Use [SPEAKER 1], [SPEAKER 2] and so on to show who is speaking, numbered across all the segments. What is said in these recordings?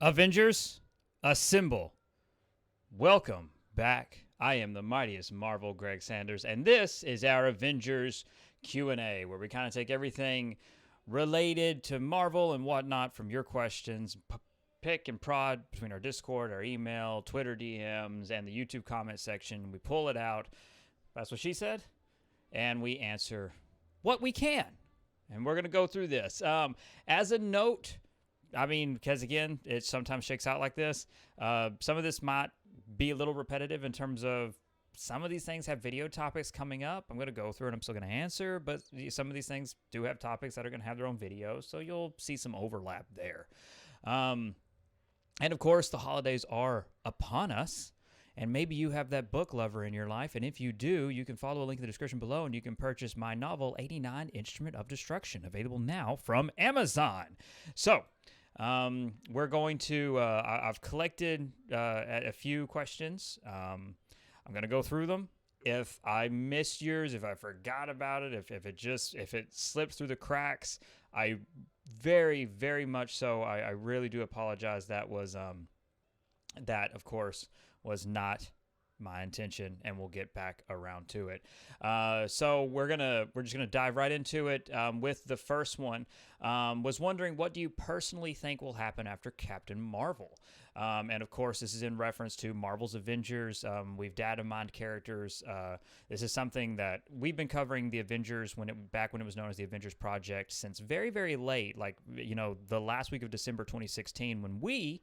[SPEAKER 1] Avengers, assemble. Welcome back. I am the mightiest Marvel, Greg Sanders, and this is our Avengers Q&A, where we kind of take everything related to Marvel and whatnot from your questions, pick and prod between our Discord, our email, Twitter DMs, and the YouTube comment section. We pull it out. That's what she said. And we answer what we can. And we're going to go through this. As a note, I mean, because again, it sometimes shakes out like this. Some of this might be a little repetitive in terms of some of these things have video topics coming up. I'm going to go through and I'm still going to answer, but some of these things do have topics that are going to have their own videos, so you'll see some overlap there. And of course, the holidays are upon us, and maybe you have that book lover in your life, and if you do, you can follow a link in the description below, and you can purchase my novel, 89 Instrument of Destruction, available now from Amazon. So, we're going to, I've collected a few questions. I'm going to go through them. If I missed yours, if I forgot about it, if it slipped through the cracks, I very, very much so, I really do apologize. That was, that of course was not my intention, and we'll get back around to it. So we're just gonna dive right into it with the first one. Was wondering, what do you personally think will happen after Captain Marvel? And of course, this is in reference to Marvel's Avengers. We've data mined characters. This is something that we've been covering the Avengers back when it was known as the Avengers Project since very, very late, like, the last week of December 2016, when we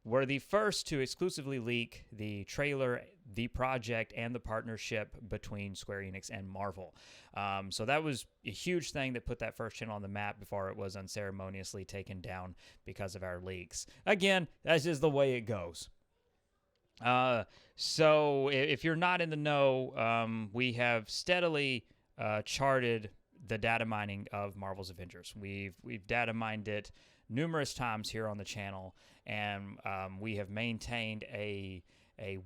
[SPEAKER 1] were the first to exclusively leak the trailer, the project, and the partnership between Square Enix and Marvel. So that was a huge thing that put that first channel on the map before it was unceremoniously taken down because of our leaks. Again, that's just the way it goes. So if you're not in the know, we have steadily charted the data mining of Marvel's Avengers. We've data mined it numerous times here on the channel, and we have maintained a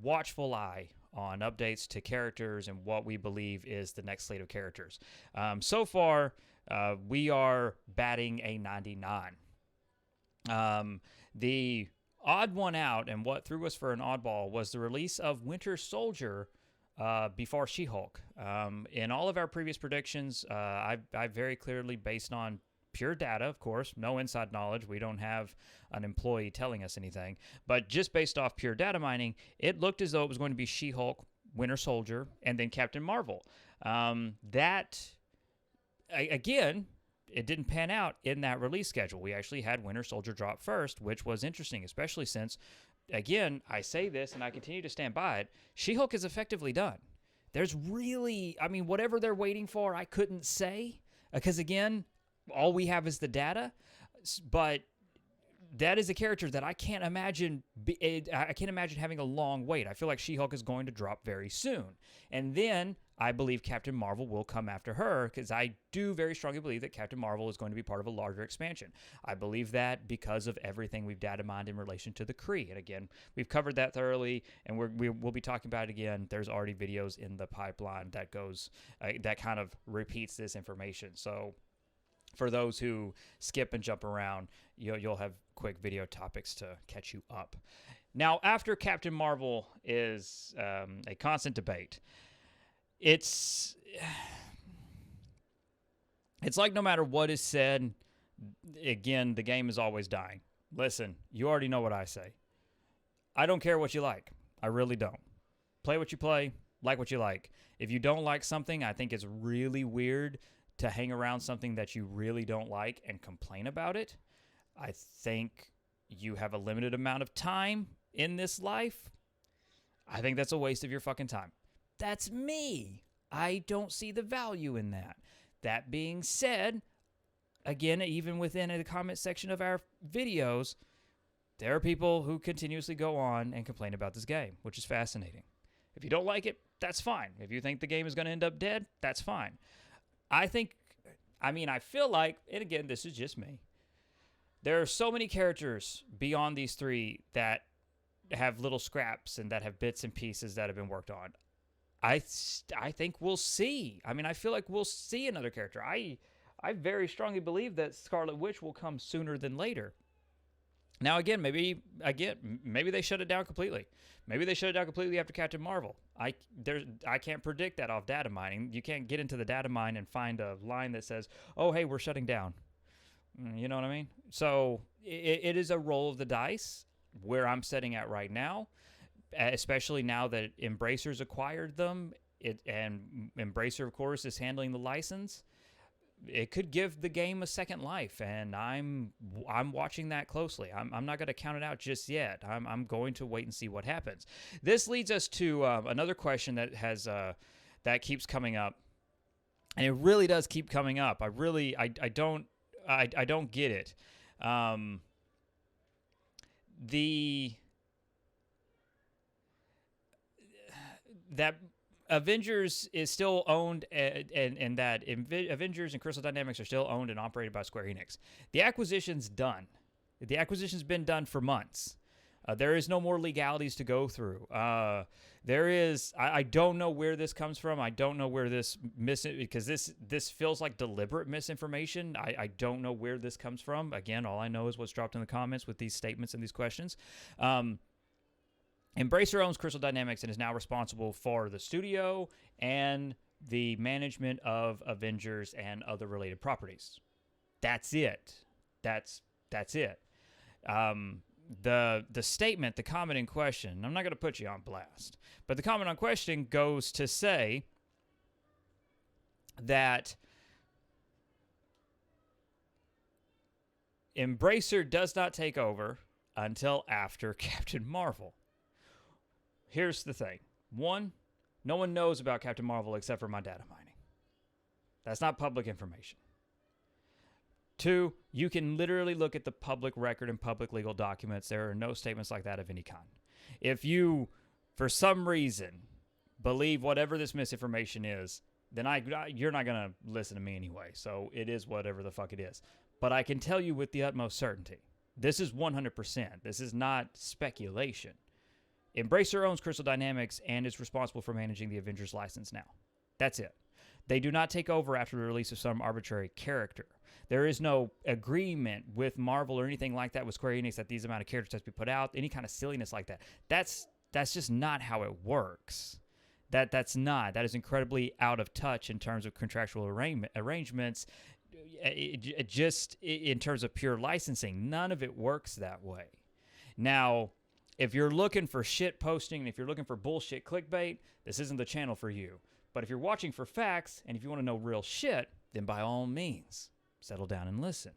[SPEAKER 1] watchful eye on updates to characters and what we believe is the next slate of characters. So far, we are batting a 99. The odd one out, and what threw us for an oddball, was the release of Winter Soldier before She-Hulk. In all of our previous predictions, I very clearly, based on pure data, of course, no inside knowledge. We don't have an employee telling us anything. But just based off pure data mining, it looked as though it was going to be She-Hulk, Winter Soldier, and then Captain Marvel. Again, it didn't pan out in that release schedule. We actually had Winter Soldier drop first, which was interesting, especially since, again, I say this and I continue to stand by it, She-Hulk is effectively done. There's really, whatever they're waiting for, I couldn't say, because again, all we have is the data, but that is a character that I can't imagine. I can't imagine having a long wait. I feel like She-Hulk is going to drop very soon, and then I believe Captain Marvel will come after her, because I do very strongly believe that Captain Marvel is going to be part of a larger expansion. I believe that because of everything we've data mined in relation to the Kree, and again, we've covered that thoroughly, and we'll be talking about it again. There's already videos in the pipeline that goes that kind of repeats this information. So for those who skip and jump around, you'll have quick video topics to catch you up. Now, after Captain Marvel is a constant debate. It's like no matter what is said, again, the game is always dying. Listen, you already know what I say. I don't care what you like. I really don't. Play what you play, like what you like. If you don't like something, I think it's really weird to hang around something that you really don't like and complain about it. I think you have a limited amount of time in this life. I think that's a waste of your fucking time. That's me. I don't see the value in that. That being said, again, even within the comment section of our videos, there are people who continuously go on and complain about this game, which is fascinating. If you don't like it, that's fine. If you think the game is going to end up dead, that's fine. I feel like, and again, this is just me, there are so many characters beyond these three that have little scraps and that have bits and pieces that have been worked on. I think we'll see. I feel like we'll see another character. I very strongly believe that Scarlet Witch will come sooner than later. Now maybe they shut it down completely. Maybe they shut it down completely after Captain Marvel. I can't predict that off data mining. You can't get into the data mine and find a line that says, "Oh, hey, we're shutting down." You know what I mean? So it is a roll of the dice where I'm sitting at right now, especially now that Embracer's acquired them. And Embracer, of course, is handling the license. It could give the game a second life, and I'm watching that closely. I'm not going to count it out just yet. I'm going to wait and see what happens. This leads us to another question that has that keeps coming up, and it really does keep coming up. I don't get it. That Avengers is still owned, and that Avengers and Crystal Dynamics are still owned and operated by Square Enix. The acquisition's done. The acquisition's been done for months. There is no more legalities to go through. There is. I don't know where this comes from. I don't know where this because this feels like deliberate misinformation. I don't know where this comes from. Again, all I know is what's dropped in the comments with these statements and these questions. Embracer owns Crystal Dynamics and is now responsible for the studio and the management of Avengers and other related properties. That's it. That's it. The statement, the comment in question, I'm not going to put you on blast, but the comment on question goes to say that Embracer does not take over until after Captain Marvel. Here's the thing. One, no one knows about Captain Marvel except for my data mining. That's not public information. Two, you can literally look at the public record and public legal documents. There are no statements like that of any kind. If you, for some reason, believe whatever this misinformation is, then you're not going to listen to me anyway. So it is whatever the fuck it is. But I can tell you with the utmost certainty, this is 100%. This is not speculation. Embracer owns Crystal Dynamics and is responsible for managing the Avengers license now. That's it. They do not take over after the release of some arbitrary character. There is no agreement with Marvel or anything like that with Square Enix that these amount of characters have to be put out, any kind of silliness like that. That's just not how it works. That is incredibly out of touch in terms of contractual arrangements. Just in terms of pure licensing, none of it works that way. Now, if you're looking for shit posting and if you're looking for bullshit clickbait, this isn't the channel for you. But if you're watching for facts and if you want to know real shit, then by all means, settle down and listen.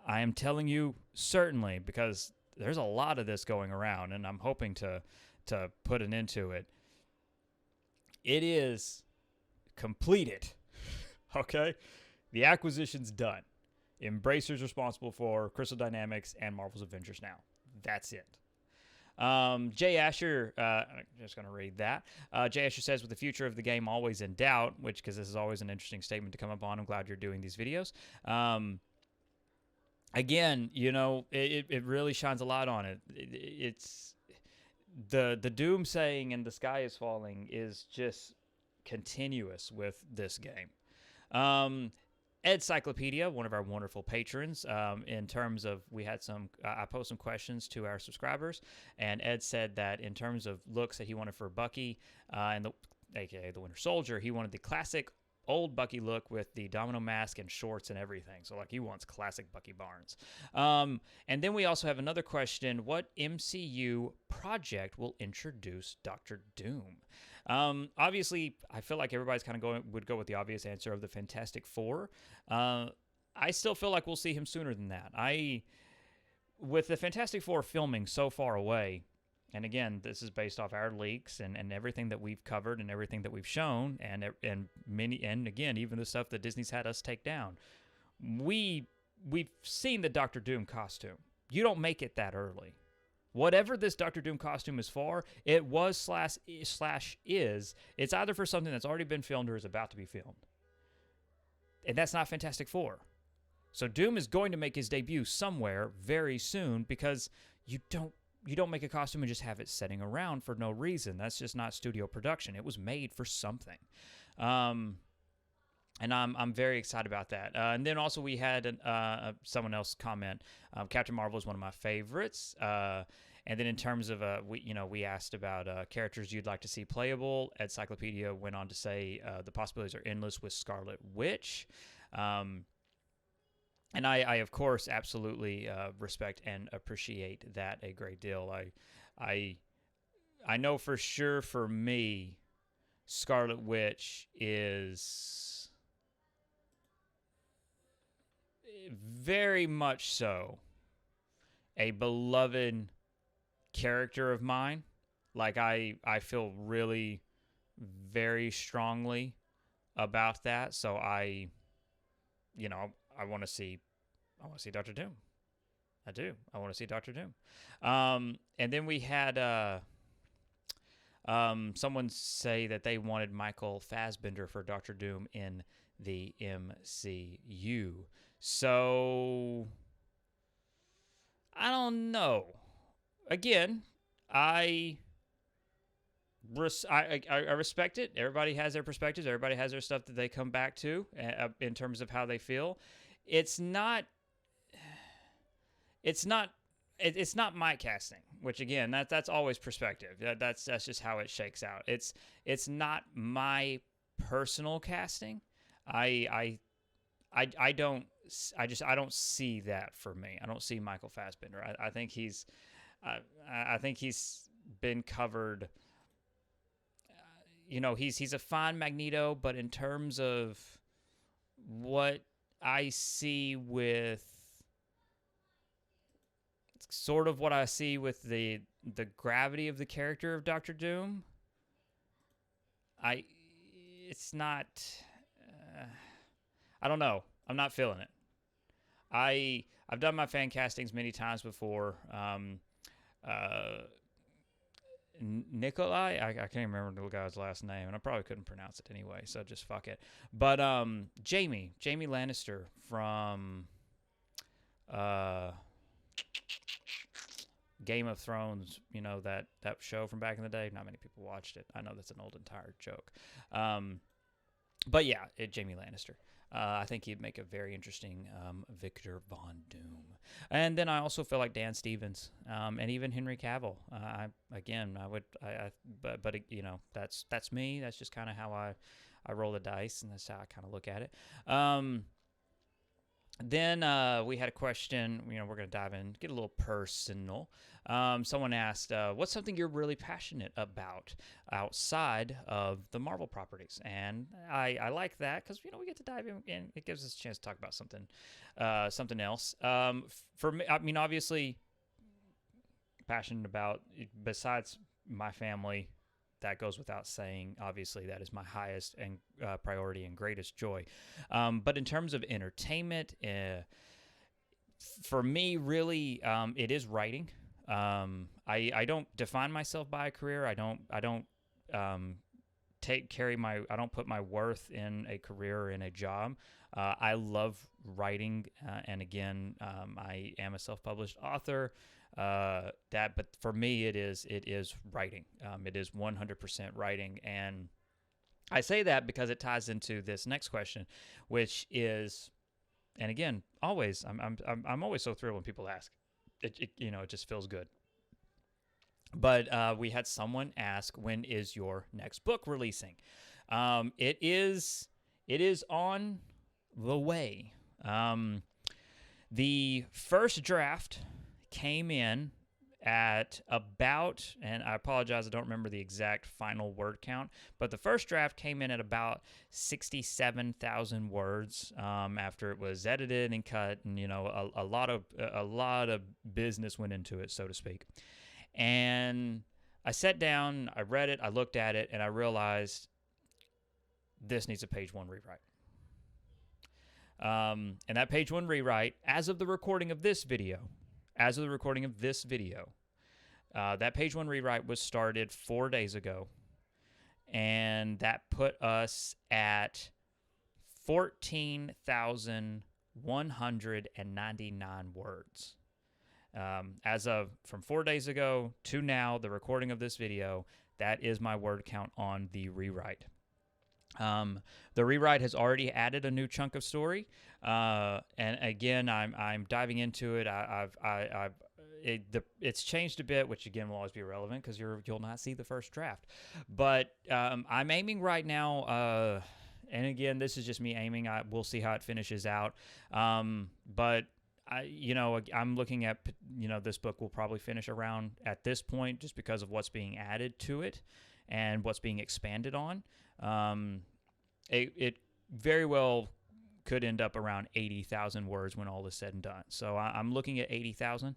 [SPEAKER 1] I am telling you certainly because there's a lot of this going around and I'm hoping to put an end to it. It is completed. Okay? The acquisition's done. Embracer's responsible for Crystal Dynamics and Marvel's Avengers now. That's it. Jay Asher, I'm just going to read that. Jay Asher says, with the future of the game always in doubt, because this is always an interesting statement to come up on. I'm glad you're doing these videos. Again, it really shines a light on it. It's the doom saying and the sky is falling is just continuous with this game. Ed Cyclopedia, one of our wonderful patrons, in terms of I posted some questions to our subscribers, and Ed said that in terms of looks that he wanted for Bucky, aka the Winter Soldier, he wanted the classic old Bucky look with the domino mask and shorts and everything. So he wants classic Bucky Barnes. And then we also have another question: what MCU project will introduce Dr. Doom? Obviously, I feel like everybody's kind of would go with the obvious answer of the Fantastic Four. I still feel like we'll see him sooner than that. With the Fantastic Four filming so far away, and again, this is based off our leaks and everything that we've covered and everything that we've shown, and again, even the stuff that Disney's had us take down. We've seen the Doctor Doom costume. You don't make it that early. Whatever this Doctor Doom costume is for, it was / is. It's either for something that's already been filmed or is about to be filmed. And that's not Fantastic Four. So Doom is going to make his debut somewhere very soon because you don't make a costume and just have it sitting around for no reason. That's just not studio production. It was made for something. and I'm very excited about that. And then also we had someone else comment. Captain Marvel is one of my favorites. And then in terms of we asked about characters you'd like to see playable. Encyclopedia went on to say the possibilities are endless with Scarlet Witch. And I of course absolutely respect and appreciate that a great deal. I know for sure for me, Scarlet Witch is very much so a beloved character of mine. Like I feel really very strongly about that. So I want to see Doctor Doom. I do. I want to see Doctor Doom. And then we had someone say that they wanted Michael Fassbender for Doctor Doom in the MCU. So I don't know. Again, I respect it. Everybody has their perspectives. Everybody has their stuff that they come back to in terms of how they feel. It's not my casting, which again, that's always perspective. That's just how it shakes out. It's not my personal casting. I don't see that for me. I don't see Michael Fassbender. I think he's been covered. He's a fine Magneto, but in terms of what I see with sort of what I see with the gravity of the character of Doctor Doom, it's not. I don't know. I'm not feeling it. I've done my fan castings many times before. Nikolai, I can't remember the guy's last name, and I probably couldn't pronounce it anyway, so just fuck it. But Jamie Lannister from Game of Thrones, that show from back in the day. Not many people watched it. I know that's an old and tired joke. But yeah, Jamie Lannister. I think he'd make a very interesting Victor Von Doom. And then I also feel like Dan Stevens, and even Henry Cavill. That's me. That's just kind of how I roll the dice, and that's how I kind of look at it. Then we had a question. We're going to dive in, get a little personal. Someone asked, what's something you're really passionate about outside of the Marvel properties? And I like that because, we get to dive in and it gives us a chance to talk about something else. For me, I mean, obviously, passionate about, besides my family, that goes without saying. Obviously, that is my highest and priority and greatest joy. But in terms of entertainment, for me, really, it is writing. I don't define myself by a career. I don't put my worth in a career or in a job. I love writing, and again, I am a self-published author. But for me, it is writing. It is 100% writing, and I say that because it ties into this next question, which is, and again, always, I'm always so thrilled when people ask. It just feels good. But we had someone ask, when is your next book releasing? It is on the way. The first draft came in at about, and I apologize, I don't remember the exact final word count, but the first draft came in at about 67,000 words after it was edited and cut, and a lot of business went into it, so to speak. And I sat down, I read it, I looked at it, and I realized this needs a page one rewrite. And that page one rewrite, as of the recording of this video, that page one rewrite was started 4 days ago, and that put us at 14,199 words. From 4 days ago to now, the recording of this video, that is my word count on the rewrite. Um, the rewrite has already added a new chunk of story, and again, I'm diving into it. It's changed a bit, which again will always be relevant because you'll not see the first draft. But I'm aiming right now. And again, this is just me aiming. We'll see how it finishes out. But I'm looking at, this book will probably finish around at this point just because of what's being added to it and what's being expanded on. It very well could end up around 80,000 words when all is said and done. So I'm looking at 80,000,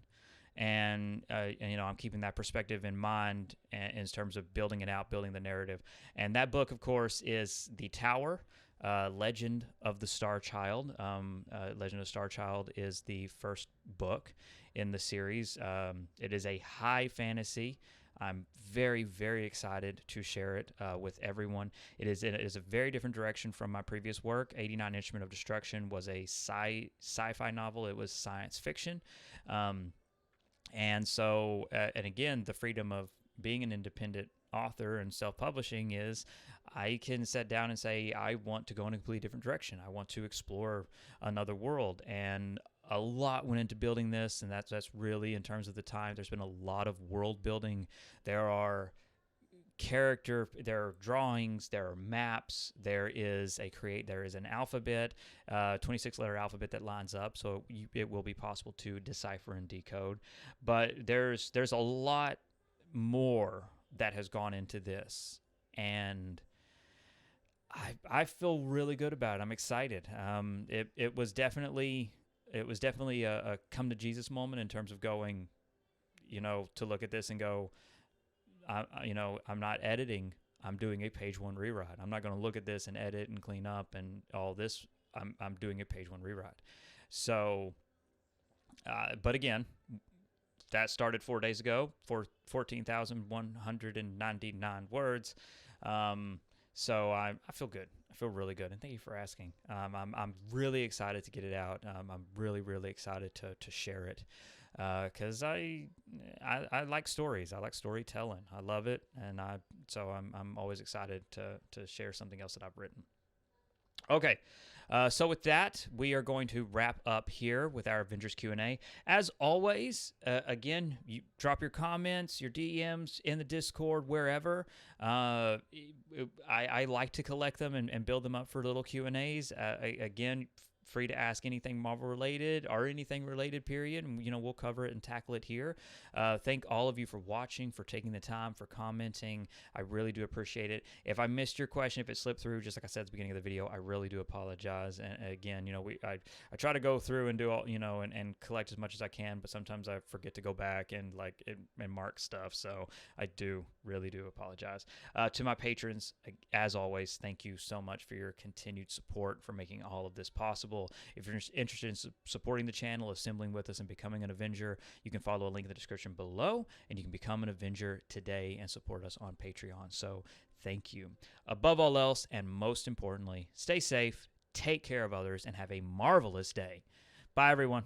[SPEAKER 1] and I'm keeping that perspective in mind in terms of building it out, building the narrative. And that book, of course, is The Tower. Legend of the Star Child. Legend of the Star Child is the first book in the series. It is a high fantasy. I'm very, very excited to share it with everyone. It is a very different direction from my previous work. 89 Instrument of Destruction was a sci-fi novel. It was science fiction. And so, and again, the freedom of being an independent author and self-publishing is I can sit down and say, I want to go in a completely different direction. I want to explore another world. And a lot went into building this, and that's really, in terms of the time, there's been a lot of world building. There are there are drawings, there are maps, there is an alphabet, 26-letter alphabet that lines up, so it will be possible to decipher and decode. But there's a lot more that has gone into this, and I feel really good about it. I'm excited. It was definitely a come to Jesus moment in terms of going, to look at this and go, I'm not editing. I'm doing a page one rewrite. I'm not going to look at this and edit and clean up and all this. I'm doing a page one rewrite. So, but again, that started 4 days ago for 14,199 words. So I feel good. I feel really good, and thank you for asking. I'm really excited to get it out. I'm really, really excited to share it because I like stories. I like storytelling. I love it, and so I'm always excited to share something else that I've written. Okay, so with that, we are going to wrap up here with our Avengers Q&A. As always, again, you drop your comments, your DMs in the Discord, wherever. I like to collect them and build them up for little Q&As. Again, free to ask anything Marvel related or anything related, period, and we'll cover it and tackle it here. Thank all of you for watching, for taking the time, for commenting. I really do appreciate it. If I missed your question, if it slipped through, just like I said at the beginning of the video, I really do apologize. And again, I try to go through and do all, and collect as much as I can, but sometimes I forget to go back and and mark stuff. So I really do apologize. To my patrons, as always, thank you so much for your continued support, for making all of this possible. If you're interested in supporting the channel, assembling with us, and becoming an Avenger, you can follow a link in the description below, and you can become an Avenger today and support us on Patreon. So thank you. Above all else, and most importantly, stay safe, take care of others, and have a marvelous day. Bye, everyone.